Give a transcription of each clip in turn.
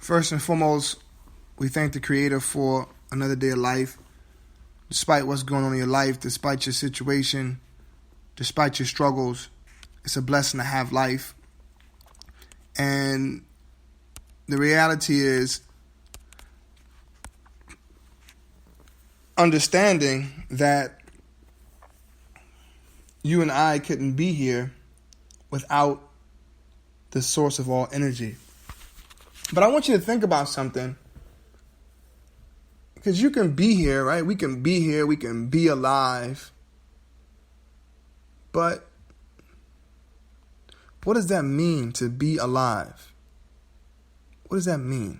First and foremost, we thank the Creator for another day of life. Despite what's going on in your life, despite your situation, despite your struggles, it's a blessing to have life. And the reality is understanding that you and I couldn't be here without the source of all energy. But I want you to think about something. Because you can be here, right? We can be here. We can be alive. But what does that mean to be alive? What does that mean?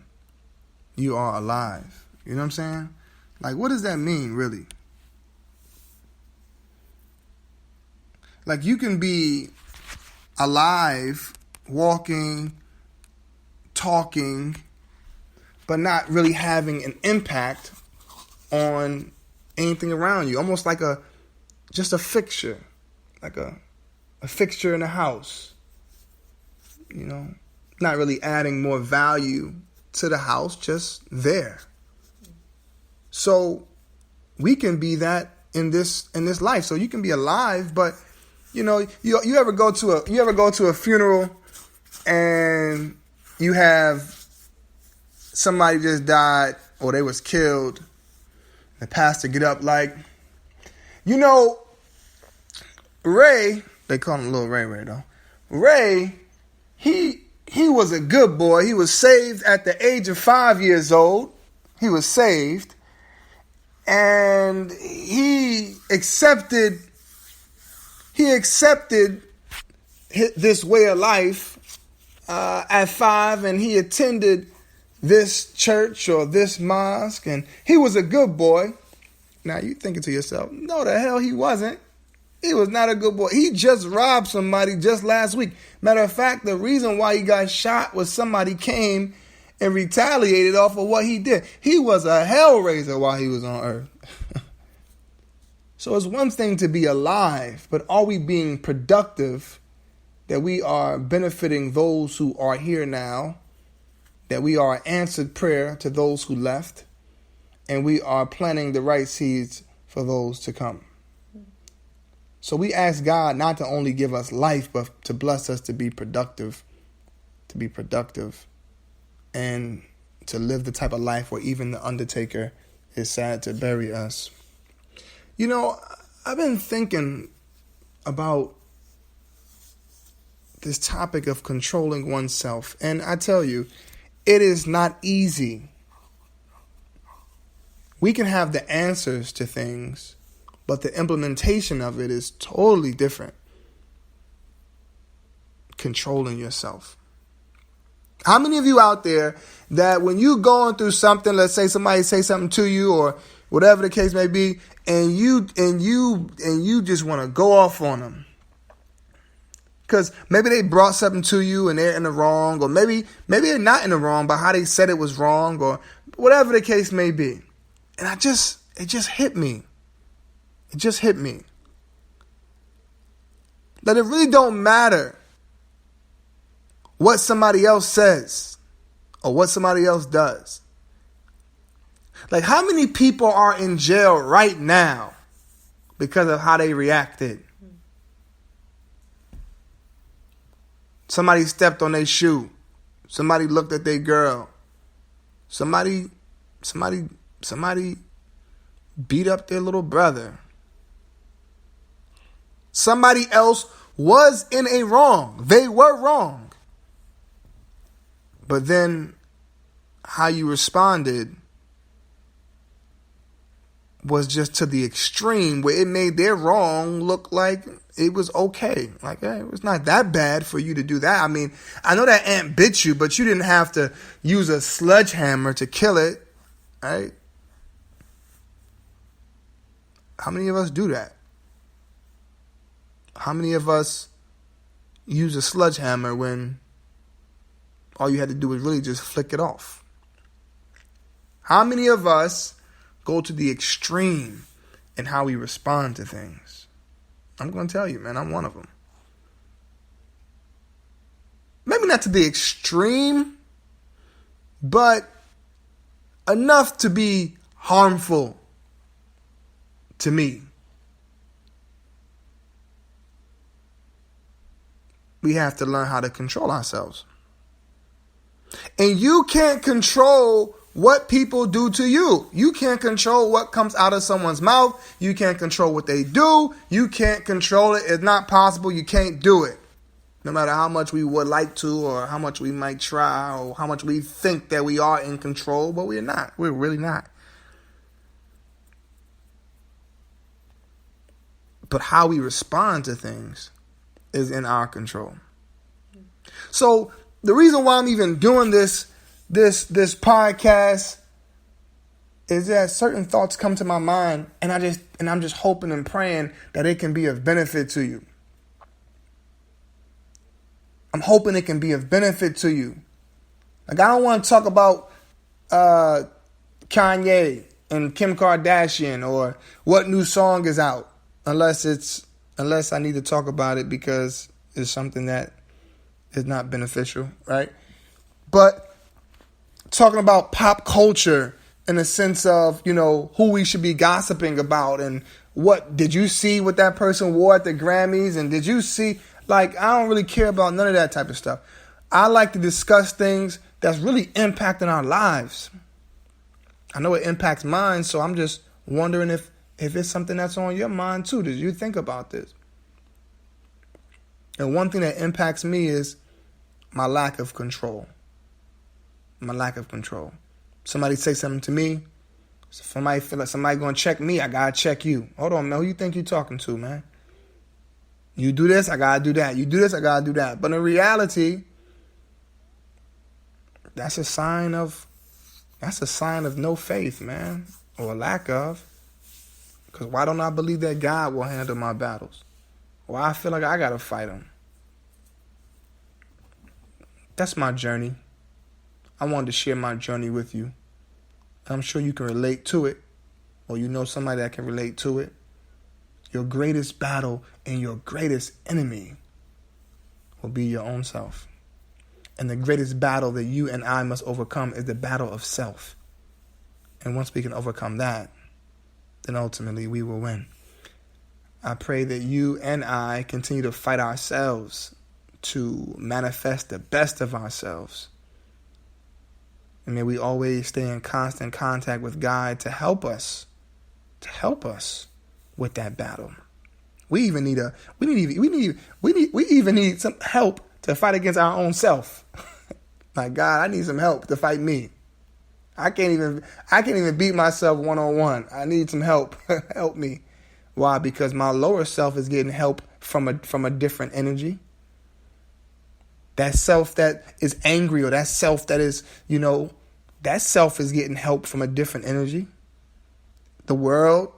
You are alive. You know what I'm saying? Like, what does that mean, really? Like, you can be alive, walking, talking, but not really having an impact on anything around you. Almost like just a fixture, like a fixture in a house. You know, not really adding more value to the house, just there. So we can be that in this life. So you can be alive, but you know, you ever go to a funeral and you have somebody just died or they was killed. The pastor get up like, you know, Ray, they call him Little Ray though. Ray, he was a good boy. He was saved at the age of 5 years old. He was saved. And he accepted this way of life at 5, and he attended this church or this mosque, and he was a good boy. Now you thinking to yourself, no, the hell he wasn't. He was not a good boy. He just robbed somebody just last week. Matter of fact, the reason why he got shot was somebody came and retaliated off of what he did. He was a hellraiser while he was on earth. So it's one thing to be alive, but are we being productive, that we are benefiting those who are here now, that we are answered prayer to those who left, and we are planting the right seeds for those to come? So we ask God not to only give us life, but to bless us to be productive, and to live the type of life where even the undertaker is sad to bury us. You know, I've been thinking about this topic of controlling oneself, and I tell you, it is not easy. We can have the answers to things, but the implementation of it is totally different. Controlling yourself. How many of you out there that when you going through something, let's say somebody say something to you or whatever the case may be, and you just want to go off on them? Because maybe they brought something to you and they're in the wrong, or maybe they're not in the wrong, but how they said it was wrong, or whatever the case may be. And it just hit me. It just hit me that it really don't matter what somebody else says or what somebody else does. Like, how many people are in jail right now because of how they reacted? Somebody stepped on their shoe. Somebody looked at their girl. Somebody beat up their little brother. Somebody else was in a wrong. They were wrong. But then how you responded was just to the extreme where it made their wrong look like it was okay. Like, hey, it was not that bad for you to do that. I mean, I know that ant bit you, but you didn't have to use a sledgehammer to kill it, right? How many of us do that? How many of us use a sledgehammer when all you had to do was really just flick it off? How many of us go to the extreme in how we respond to things? I'm going to tell you, man, I'm one of them. Maybe not to the extreme, but enough to be harmful to me. We have to learn how to control ourselves. And you can't control what people do to you. You can't control what comes out of someone's mouth. You can't control what they do. You can't control it. It's not possible. You can't do it. No matter how much we would like to, or how much we might try, or how much we think that we are in control, but we're not. We're really not. But how we respond to things is in our control. So the reason why I'm even doing this podcast is that certain thoughts come to my mind, and I'm just hoping and praying that it can be of benefit to you. I'm hoping it can be of benefit to you. Like, I don't want to talk about Kanye and Kim Kardashian or what new song is out, unless I need to talk about it because it's something that is not beneficial, right? But talking about pop culture in the sense of, who we should be gossiping about, and what did you see what that person wore at the Grammys, and did you see, I don't really care about none of that type of stuff. I like to discuss things that's really impacting our lives. I know it impacts mine, so I'm just wondering if it's something that's on your mind too. Did you think about this? And one thing that impacts me is my lack of control. My lack of control. Somebody say something to me. Somebody feel like somebody going to check me. I got to check you. Hold on, man. Who you think you talking to, man? You do this, I got to do that. You do this, I got to do that. But in reality, that's a sign of no faith, man. Or a lack of. Because why don't I believe that God will handle my battles? Why I feel like I got to fight them? That's my journey. I wanted to share my journey with you. I'm sure you can relate to it, or you know somebody that can relate to it. Your greatest battle and your greatest enemy will be your own self. And the greatest battle that you and I must overcome is the battle of self. And once we can overcome that, then ultimately we will win. I pray that you and I continue to fight ourselves to manifest the best of ourselves. And may we always stay in constant contact with God to help us with that battle. We even need some help to fight against our own self. Like, God, I need some help to fight me. I can't even beat myself one-on-one. I need some help. Help me. Why? Because my lower self is getting help from a different energy. That self that is angry, or that self that is, that self is getting help from a different energy. The world,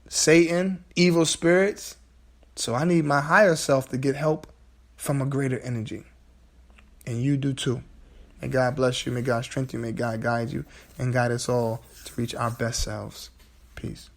Satan, evil spirits. So I need my higher self to get help from a greater energy. And you do too. May God bless you. May God strengthen you. May God guide you and guide us all to reach our best selves. Peace.